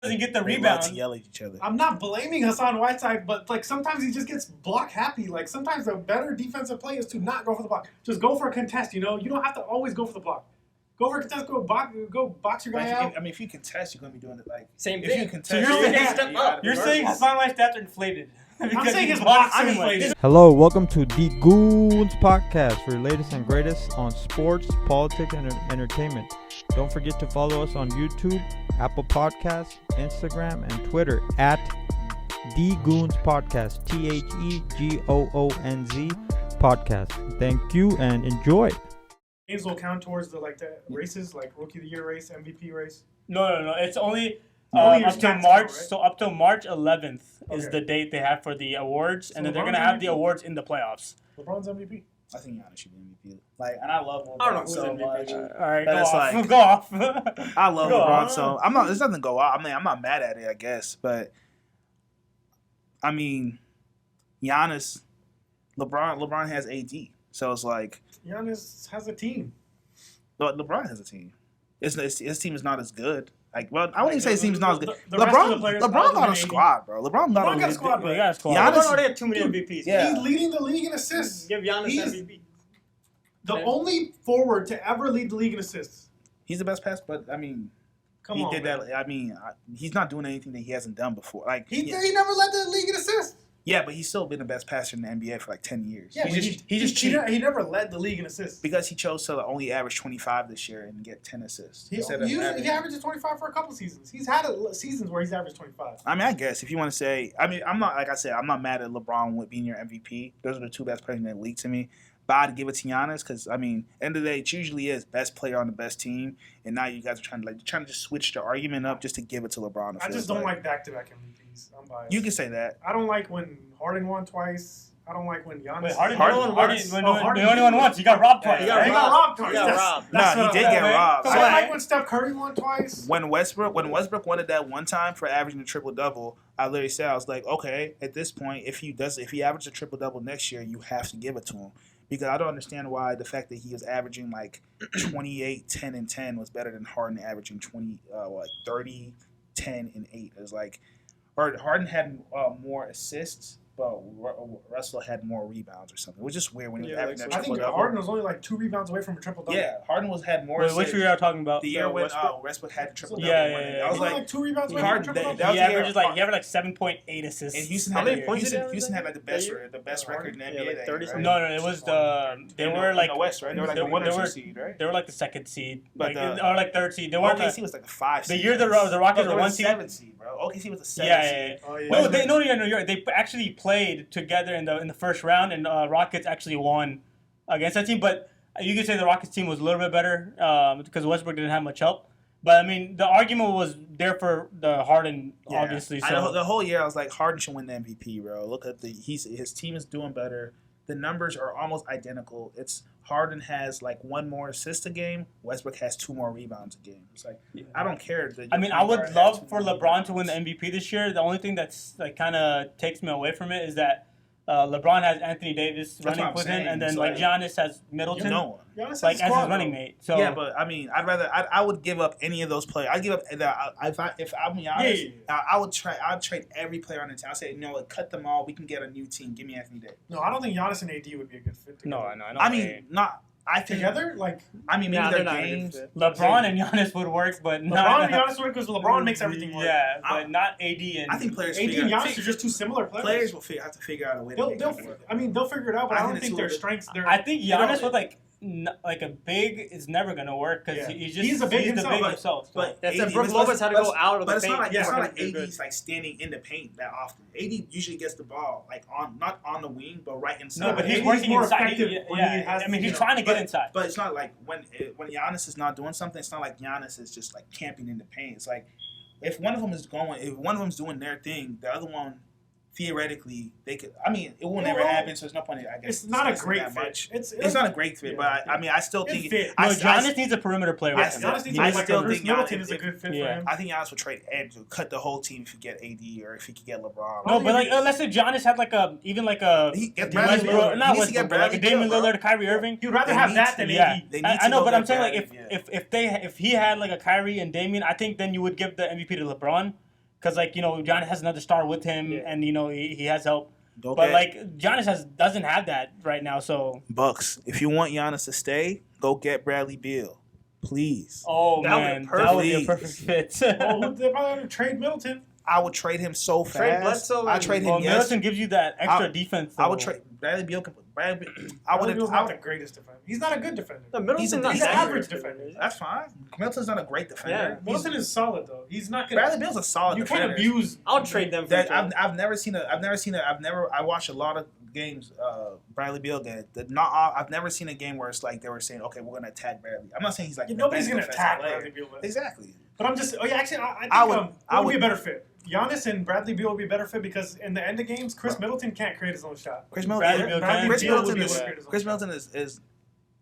doesn't get the They rebound. love to yell at each other. I'm not blaming Hassan Whiteside, but like sometimes he just gets block happy. Like sometimes the better defensive play is to not go for the block. Just go for a contest. You don't have to always go for the block. Go for a contest. Go box your guy out. If you contest, you're gonna be doing it like Same if thing. you contest. So you're saying step up. You're saying Hassan White's stats are inflated. I'm saying his blocks are inflated. Hello, welcome to the Goonz podcast for the latest and greatest on sports, politics, and entertainment. Don't forget to follow us on YouTube, Apple Podcasts, Instagram, and Twitter at the Goonz Podcast, TheGoonz Podcast. Thank you and enjoy. Games will count towards the races, like Rookie of the Year race, MVP race. No. It's only Only your up till stats March. count, right? So up till March 11th is Okay. the date they have for the awards, and then they're LeBron's gonna have the MVP? awards in the playoffs. LeBron's MVP. I think Giannis should be MVP. And I love LeBron I don't know who's so MVP. much. All right, But go it's off. like- Go off. I love Go LeBron on. so I'm not. There's nothing to go out. I mean, I'm not mad at it, I guess, but I mean, Giannis, LeBron has AD, so it's like Giannis has a team. LeBron has a team. His team is not as good. I wouldn't even say his team's not as good. The rest of the players LeBron other got than a AD. squad, bro. LeBron got LeBron got a squad, They got a squad. Giannis- LeBron already had too many Dude, MVPs. Yeah. He's leading the league in assists. Give Giannis He's MVP. the only forward to ever lead the league in assists. He's the best pass, but I mean, Come on, did man. that. I mean, he's not doing anything that he hasn't done before. Like He never led the league in assists. yeah, but he's still been the best passer in the NBA for like 10 years. Yeah, he never led the league in assists. Because he chose to only average 25 this year and get 10 assists. He instead of usually averaging- averages 25 for a couple seasons. He's had seasons where he's averaged 25. I mean, I guess if you want to say, I mean, I'm not, like I said, I'm not mad at LeBron with being your MVP. Those are the two best players in the league to me. But I'd give it to Giannis because, I mean, end of the day, it usually is best player on the best team. And now you guys are trying to just switch the argument up just to give it to LeBron. I just don't like back-to-back MVPs. I'm biased. You can say that. I don't like when Harden won twice. I don't like when Giannis. Wait, Harden Harden- won Harden- the only one once. He got robbed twice. He got right? He got robbed He twice. got That's- robbed. that's No, he what did I'm get saying. robbed. I So- don't like when Steph Curry won twice. When Westbrook won it that one time for averaging a triple-double, I literally said, I was like, okay, at this point, if he averages a triple-double next year, you have to give it to him. Because I don't understand why the fact that he was averaging like 28, 10, and 10 was better than Harden averaging 30, 10, and 8. It was like Harden had more assists, but Russell had more rebounds or something. It was just weird when he was Yeah, averaging like a I think triple-double. Harden was only like 2 rebounds away from a triple-double. Yeah, Harden had more Wait, assists. which year are you talking about? The year when Westbrook? Westbrook had a triple-double. Yeah. I was He was like, like 2 rebounds away Harden- from a triple-double. that was He the year- averaged like 7.8 assists. and Houston How had, many like, points did he Houston have had like the best Yeah, record in the yeah, NBA. like that 30 year, something. right? No, it was they were in like the West, right? They were like they the 1 were- or 2 seed, right? they were like the second seed, But or like third seed. They weren't OKC was like a 5 seed. the year the Rockets they were 1 seed. 7 seed, bro. OKC was a 7 Yeah, seed. yeah, yeah. Oh, yeah. No, you're right. They actually played together in the first round, and Rockets actually won against that team. But you could say the Rockets team was a little bit better because Westbrook didn't have much help. But I mean, the argument was there for the Harden, Yeah. obviously. I know, So the whole year I was like, Harden should win the MVP, bro. Look at his team is doing better. The numbers are almost identical. It's Harden has like 1 more assist a game. Westbrook has 2 more rebounds a game. It's like I don't care. That I your mean, I point would guard has love 2 for more LeBron rebounds. to win the MVP this year. The only thing that's like kind of takes me away from it is that LeBron has Anthony Davis what running I'm with him, saying. and then It's like like- Giannis has Middleton, No one. Giannis has like a as squad, his running though. mate. So Yeah, but I mean, I would give up any of those players. I'd give up if I'm honest, Yeah. I'd trade every player on the team. I say, you know what, cut them all. We can get a new team. Give me Anthony Davis. No, I don't think Giannis and AD would be a good fit together. no, I know. I mean, not. I think. Together? Like, I mean, maybe Nah, their they're not a good games. fit. LeBron and Giannis would work, but LeBron not and Giannis would because LeBron makes everything work. Yeah, but not AD and I think players. AD figure and out- Giannis are just 2 similar players. Players will have to figure out a way to make it work. They'll figure it out, but I I think don't the think two their of them- strengths. I think Giannis don't- with like a big is never gonna work because Yeah. he's He's a big the himself, big but- himself. But That's AD it. Brook but- Lopez had to but- go out of but the it's not paint. like Yeah, it's not like they're good. AD's like standing in the paint that often. AD usually gets the ball like not on the wing, but right inside. No, but he's AD is working more inside. effective when he has I mean, to, he's you know, trying to get inside. But it's not like when Giannis is not doing something. It's not like Giannis is just like camping in the paint. It's like if one of them is doing their thing, the other one theoretically they could. I mean, it will never Well, happen. So there's no point. I guess It's not a discussing great that fit. much. It's Not a great fit, yeah, but I mean, I still It think fit. No, I Giannis needs a perimeter player. I with him. still- Giannis needs I to like still Bruce think Middleton Giannis- is a good fit yeah. for him. I think Giannis would trade Ed to cut the whole team if he get AD or if he could get LeBron. No, but like let's say Giannis had like a He get Bradley Westbrook, Beal. not He needs to Westbrook, get but like a Bradley Damian Beal, bro. Lillard, Kyrie Irving. You'd rather They have need that to- than Yeah, AD. They need I to know, go but I'm get saying like Bradley, yeah. if he had like a Kyrie and Damian, I think then you would give the MVP to LeBron. because like Giannis has another star with him, and he has help. But Giannis doesn't have that right now. So Bucks, if you want Giannis to stay, go get Bradley Beal, please. Oh man, that would be a perfect fit. Well, they're probably going to trade Middleton. I would trade him so fast. Trade Bledsoe. I trade him. Well, Middleton gives you that extra defense. Though. I would trade Bradley Beal. Bradley Beal's not the greatest defender. He's not a good defender. No, Middleton's He's not an average defender. That's fine. Middleton's not a great defender. Yeah. Middleton is solid though. He's not gonna. Bradley Beal's a solid You defender. can't abuse. I'll trade them for That him. I watched a lot of games Bradley Beal did. I've never seen a game where it's like they were saying, okay, we're gonna attack Bradley. I'm not saying he's like Nobody's gonna attack player. Bradley Beal. Exactly. But I'm just. Oh yeah, actually, I think it would be a better fit. Giannis and Bradley Beal would be a better fit because in the end of games, Chris Middleton can't create his own shot. Chris Middleton is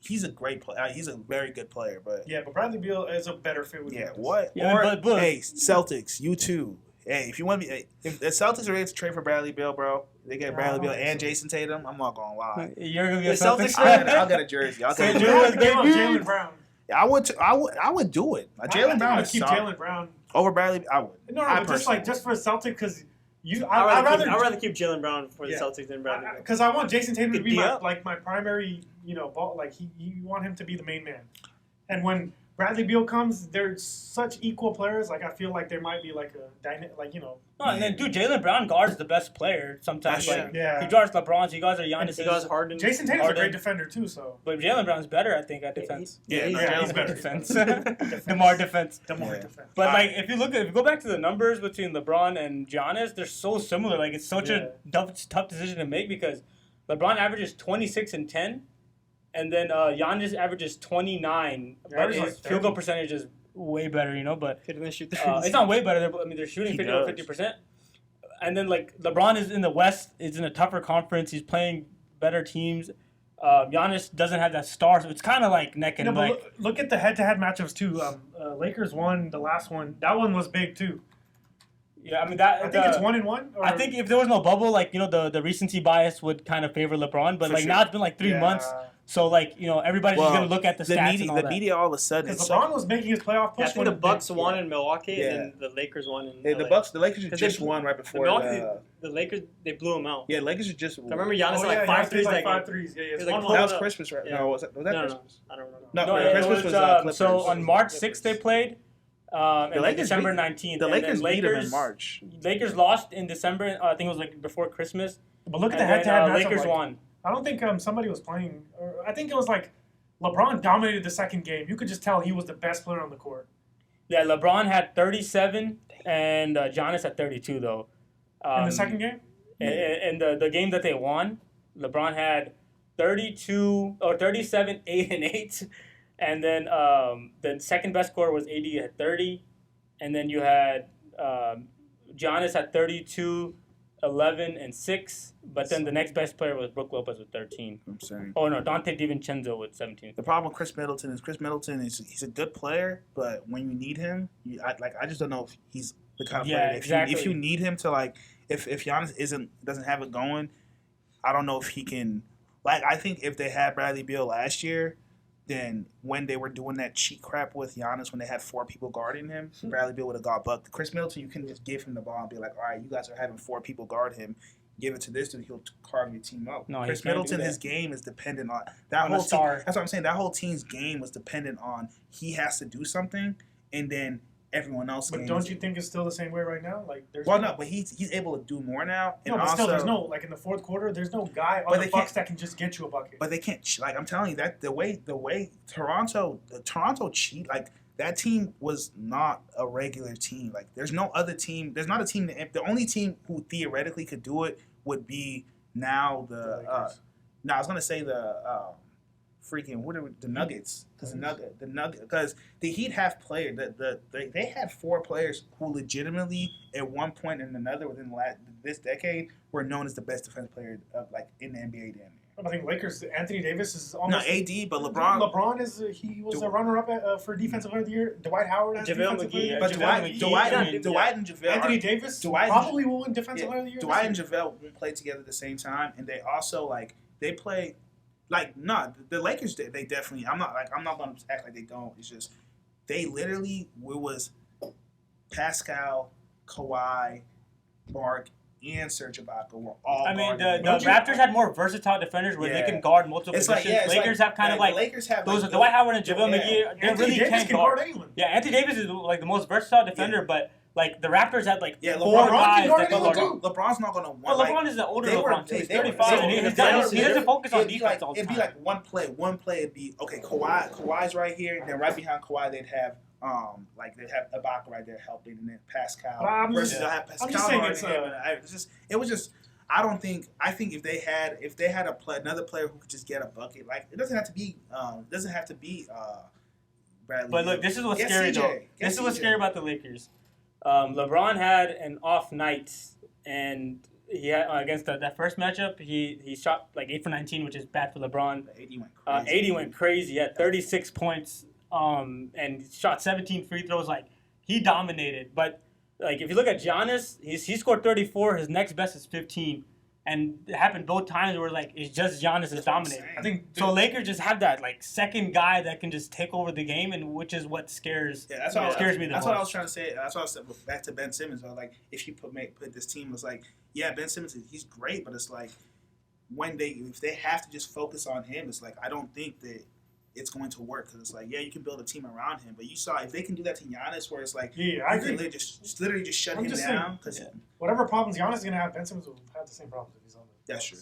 he's a great player. He's a very good player, but but Bradley Beal is a better fit with Giannis. What? Yeah, or hey, Celtics, you too. Hey, if you want me, if the Celtics are ready to trade for Bradley Beal, bro, they get Bradley Beal and Jason Tatum. I'm not gonna lie. You're gonna get The Celtics Celtics. I'll get a jersey. I'll get a St. jersey. Louis, Jalen Brown. I would do it. Jalen Brown I is keep solid. Jalen Brown. Over Bradley. I would. No, I but just for Celtic because I'd rather keep Jalen Brown for the Celtics than Bradley Beal. because I want Jason Tatum to be Yeah. my primary ball. Like you want him to be the main man, and when Bradley Beal comes, they're such equal players. Like I feel like there might be like a dynamic, No, and then Jalen Brown guards the best player sometimes. That's Like true. he guards LeBron. He guards Giannis. He guys Harden. Jason Tatum's a Harden. great defender too. So But Jalen Brown's better, I think, at defense. he's better. Defense. DeMar defense. defense. But like, if you go back to the numbers between LeBron and Giannis, they're so similar. Like, it's such a tough decision to make because LeBron averages 26 and 10, and then Giannis averages 29. But his field goal percentage is way better, But it's not way better. They're shooting 50%. And then like LeBron is in the West, is in a tougher conference. He's playing better teams. Giannis doesn't have that star, so it's kind of like neck and neck. Look at the head-to-head matchups too. Lakers won the last one. That one was big too. Yeah, I mean I think it's 1-1. I think if there was no bubble, like the recency bias would kind of favor LeBron. But like now it's been like 3 months, so like everybody's just gonna look at the stats and all the that. media all of a sudden. Because LeBron was making his playoff push. I think the Bucks won in Milwaukee, and then the Lakers won in LA. The Lakers just won right before the Lakers. They blew them out. Yeah, Lakers just. I remember Giannis like 5 threes. Like 5 threes. Yeah, That was Christmas, right? Yeah. No, was that Christmas? I don't know. No, Christmas was Clippers. So on March 6th they played. The And Lakers December 19th. The and Lakers then beat them in March. Lakers lost in December. I think it was like before Christmas. But look at the And head-to-head then, matchup. Lakers won. I don't think somebody was playing. I think it was like LeBron dominated the second game. You could just tell he was the best player on the court. Yeah, LeBron had 37 and Giannis had 32 though. In the second game? In the game that they won, LeBron had 37, 8 and 8, and then the second best score was AD at 30, and then you had Giannis at 32, 11 and 6, but then the next best player was Brook Lopez with 13. I'm saying. Oh no, Dante DiVincenzo with 17. The problem with Chris Middleton is he's a good player, but when you need him, I just don't know if he's the kind of player. Exactly. If you need him to if Giannis doesn't have it going, I don't know if he can. I think if they had Bradley Beal last year, then when they were doing that cheat crap with Giannis, when they had 4 people guarding him, Bradley Beal would have got bucked. Chris Middleton, you can just give him the ball and be like, all right, you guys are having 4 people guard him. Give it to this dude, he'll carve your team up. No, Chris Middleton, his game is dependent on that On whole a star. team. That's what I'm saying. That whole team's game was dependent on he has to do something, and then everyone else. But don't you think it's still the same way right now? Like, there's but he's able to do more now. And but also, still, there's no in the fourth quarter. There's no guy on the Bucks that can just get you a bucket. But they can't. I'm telling you that the way Toronto cheat. That team was not a regular team. There's no other team. There's not a team. The only team who theoretically could do it would be now the. I was gonna say the. The Nuggets, because the Heat have players they had 4 players who legitimately at one point and another within this decade were known as the best defensive player in the NBA. I think Lakers. Anthony Davis is almost AD, but LeBron. LeBron was a runner-up for Defensive Player of the Year. Dwight Howard has Defensive Player of the Year. But Dwight and JaVale. Anthony Davis probably will win Defensive Player of the Year. Dwight and JaVale play together at the same time, and they also they play. The Lakers, they definitely. I'm not going to act like they don't. It's just they literally was Pascal, Kawhi, Mark, and Serge Ibaka were all. I mean, guarding the Raptors had more versatile defenders where they can guard multiple positions. Lakers have kind of like Lakers have those. Dwight Howard and JaVale McGee. They Anthony really Davis can guard anyone. Yeah, Anthony Davis is like the most versatile defender, but. Like the Raptors had like LeBron 4 guys can that can guard guard. LeBron's not gonna want. Well, LeBron is the older LeBron. He's They were 35, and he doesn't focus on defense all the time. It'd be like one play. It'd be okay. Kawhi's right here, and then right behind Kawhi, they'd have Ibaka right there helping, and then Pascal versus they'll have Pascal. I'm just saying it was just. I think if they had another player who could just get a bucket, like it doesn't have to be Bradley. But look, this is what's scary though. This is what's scary about the Lakers. LeBron had an off night, and he had against that first matchup, he shot like 8 for 19, which is bad for LeBron. 80 went crazy. He had 36 points, and shot 17 free throws. Like he dominated. But like if you look at Giannis, he scored 34. His next best is 15. And it happened both times where like it's just Giannis is dominating. I think so. Lakers just have that like second guy that can just take over the game, and which is what scares. Yeah, scares me the most. That's what I was trying to say. That's what I said back to Ben Simmons. Like if you put this team, it's like Ben Simmons, he's great, but it's like if they have to just focus on him, it's like I don't think that it's going to work because it's like you can build a team around him, but you saw if they can do that to Giannis, where it's like I agree. Literally just shut him down because whatever problems Giannis is gonna have, Ben Simmons will have the same problems if he's on there. That's true.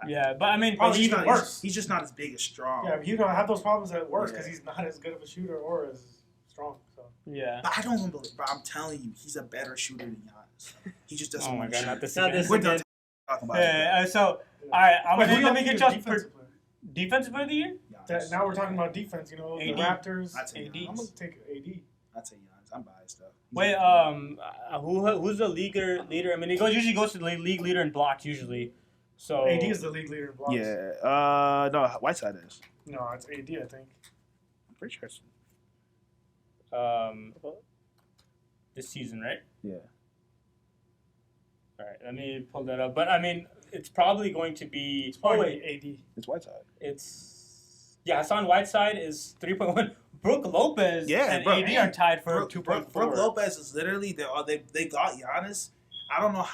Yeah, but I mean, probably even worse. He's just not as big as strong. Yeah, he's gonna have those problems at worse because he's not as good of a shooter or as strong. So yeah, but I don't believe. But I'm telling you, he's a better shooter than Giannis. He just doesn't. Oh my god, not this. We're done talking about it. So all right, let me get y'all defensive player. Defensive player of the year. Now we're talking about defense. You know, the Raptors. AD. I'm gonna take AD. I'd say Giannis. I'm biased though. Wait, who's the leader? I mean, usually goes to the league leader in blocks usually. So AD is the league leader in blocks. Yeah. No, Whiteside is. No, it's AD. I think. I'm pretty sure. This season, right? Yeah. All right, let me pull that up. But I mean, it's probably going to be. It's probably AD. It's Whiteside. Hassan Whiteside is 3.1. Brooke Lopez and AD are tied for 2.4. Brooke Lopez is literally they got Giannis. I don't know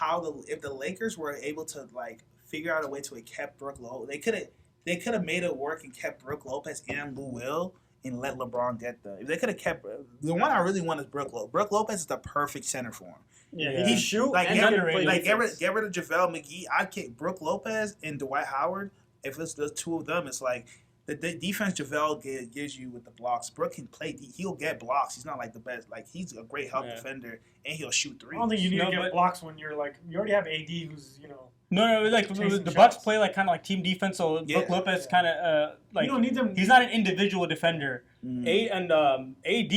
if the Lakers were able to like figure out a way to kept Brooke Lopez. They could have made it work and kept Brooke Lopez and Lou Will and let LeBron get if they could have kept the one I really want is Brooke Lopez. Brooke Lopez is the perfect center for him. Yeah, he shoot and get underrated. rid of JaVale McGee. I'd kick Brooke Lopez and Dwight Howard. If it's the two of them, it's like the defense JaVale gives you with the blocks. Brooke can play. He'll get blocks. He's not like the best. Like he's a great help defender and he'll shoot threes. I don't think you need to get blocks when you're like you already have AD who's No, like the Bucks play like kind of like team defense. So Brooke Lopez kind of like you don't need them. He's not an individual defender. AD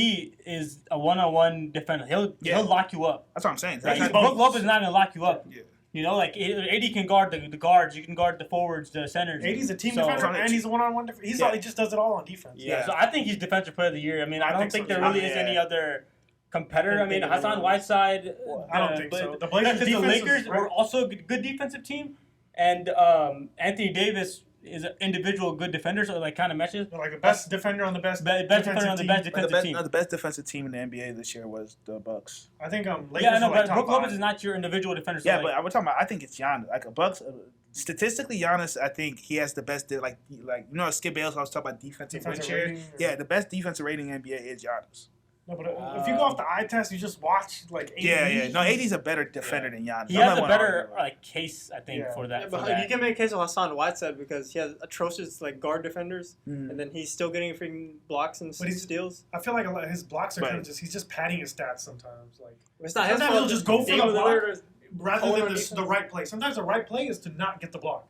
is a one-on-one defender. He'll lock you up. That's what I'm saying. Like, Brooke Lopez is not gonna lock you up. Yeah. You know, like AD can guard the guards. You can guard the forwards, the centers. AD's a team defender and he's a one-on-one defender. He just does it all on defense. Yeah. So I think he's defensive player of the year. I mean, I don't think there really is any other competitor. I mean, Hassan Whiteside. I don't think so. The Lakers were also a good defensive team, and Anthony Davis is an individual good defender, so it like kind of meshes. Like the best defender on the best defender on the best defensive team. The best defensive team in the NBA this year was the Bucks. I think Lakers. Yeah, no, but Brooke Lopez is not your individual defender. So but we're talking about. I think it's Giannis. Like a Bucks. Statistically, Giannis, I think he has the best. Like Skip Bayless. I was talking about defensive rating. Yeah, the best defensive rating in the NBA is Giannis. No, but if you go off the eye test, you just watch like AD. Yeah. No, AD's a better defender than Giannis. He has a better case, I think, for that. Yeah, but you can make a case of Hassan Whiteside because he has atrocious like guard defenders, and then he's still getting freaking blocks and steals. I feel like his blocks are kind of he's just padding his stats sometimes. Like it's not his fault. He'll just go for the block rather than the right play. Sometimes the right play is to not get the block.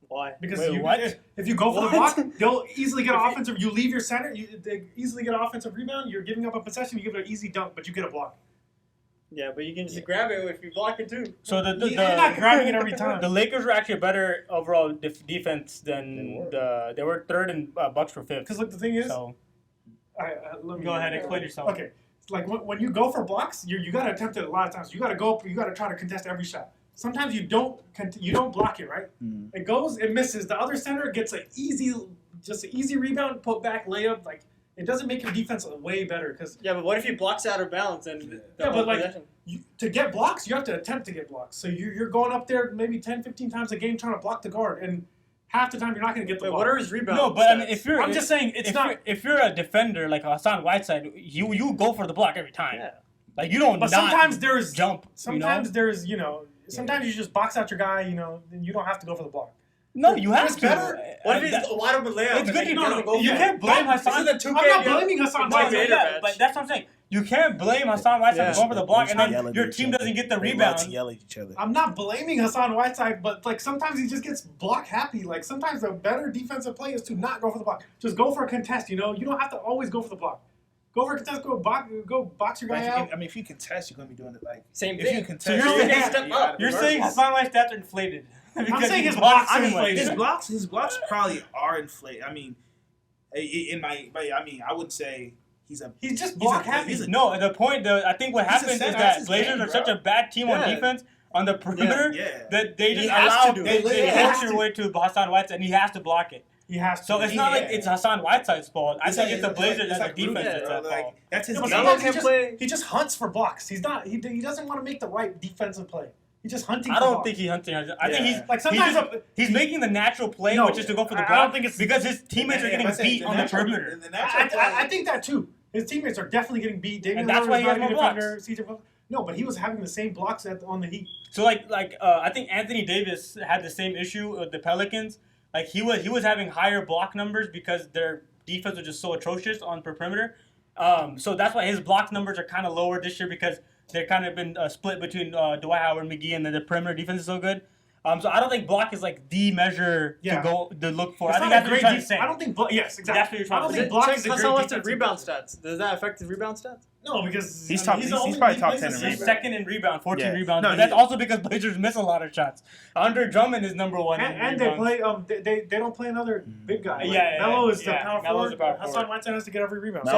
Why? Because if you go for the block, they'll easily get offensive. You leave your center, they easily get an offensive rebound. You're giving up a possession. You give it an easy dunk, but you get a block. Yeah, but you can just grab it if you block it too. So you're not grabbing it every time. The Lakers were actually a better overall defense than they were third and Bucks were fifth. Because look, the thing is, let me go ahead and explain yourself. Okay, like when you go for blocks, you got to attempt it a lot of times. You got to go up. You got to try to contest every shot. Sometimes you don't block it, right? It goes, it misses. The other center gets an easy rebound, put back layup. Like it doesn't make your defense way better because but what if he blocks out of bounds and to get blocks, you have to attempt to get blocks. So you're going up there maybe 10, 15 times a game trying to block the guard, and half the time you're not going to get the Wait, block. what are his rebounds? No, but I mean, if you're, I'm just saying it's not. If you're a defender like Hassan Whiteside, you go for the block every time. Yeah. Like you don't. But not sometimes there's jump. Sometimes there's sometimes you just box out your guy. And you don't have to go for the block. No, you have It's to. better. What if he's wide open layup? It's good. No, You can't blame Hassan. This is the 2K. I'm not blaming Hassan No, Whiteside. yeah, but that's what I'm saying. You can't blame Hassan Whiteside Yeah. for going for the block, and then Yelling your at team each doesn't get the other. They love rebound. to yell at each other. I'm not blaming Hassan Whiteside, but like sometimes he just gets block happy. Like sometimes the better defensive play is to not go for the block. Just go for a contest. You don't have to always go for the block. Go for a contest. Go box your guy out. I mean, if you contest, you're gonna be doing it like Same if thing. you contest. So you're you saying- step up. You're saying Hassan Whiteside's stats are inflated. Because saying he his blocks blocks are so much. inflated. His blocks probably are inflated. I mean, I wouldn't say he's just block happy. No, the point. I think what He's a happens is center. that That's his Blazers game, are such bro. a bad team on Yeah. defense on the perimeter Yeah. that they He just has allow to do they it. He has force to. your way to Hassan Whiteside, and he has to block it. He has to. So it's not like it's Hassan Whiteside's fault. I think it's the Blazers it's as a like defense Goonz, that's bro. at Like, fault. that's his Yeah, but game. sometimes can play. he just hunts for blocks. He doesn't want to make the right defensive play. He's just hunting. I for don't blocks. think he's hunting. I think Yeah. he's Like sometimes he's making the natural play, No, which is to go for the I block. don't think it's- because his teammates are Yeah, getting I say beat on the natural- perimeter. the natural play- I think that too. His teammates are definitely getting beat. Damian And that's Lillard why is he has not a more blocks. defender. CJ No, but he was having the same blocks on the Heat. So I think Anthony Davis had the same issue with the Pelicans. Like he was having higher block numbers because their defense was just so atrocious on per perimeter. So that's why his block numbers are kind of lower this year because they've kind of been split between Dwight Howard and McGee, and then the perimeter defense is so good. So I don't think block is like the measure Yeah. to look for. It's I think not that's a what you're great trying to say. I don't think. Yes, exactly. That's what you're trying I don't to think say. block Check is a Hassan great Whiteside's defensive rebound player. stats. Does that affect his rebound stats? No, because He's I mean, top- the he's only- probably he top plays 10 the in same- He's second in rebound, 14 Yeah. rebounds. No, but that's he- also because Blazers miss a lot of shots. Andre Drummond is number one. in And they rebounds. play. They don't play another big guy. Like, Yeah, Melo is the yeah. power Melo's forward. the power Hassan forward. Whiteside has to get every rebound. Melo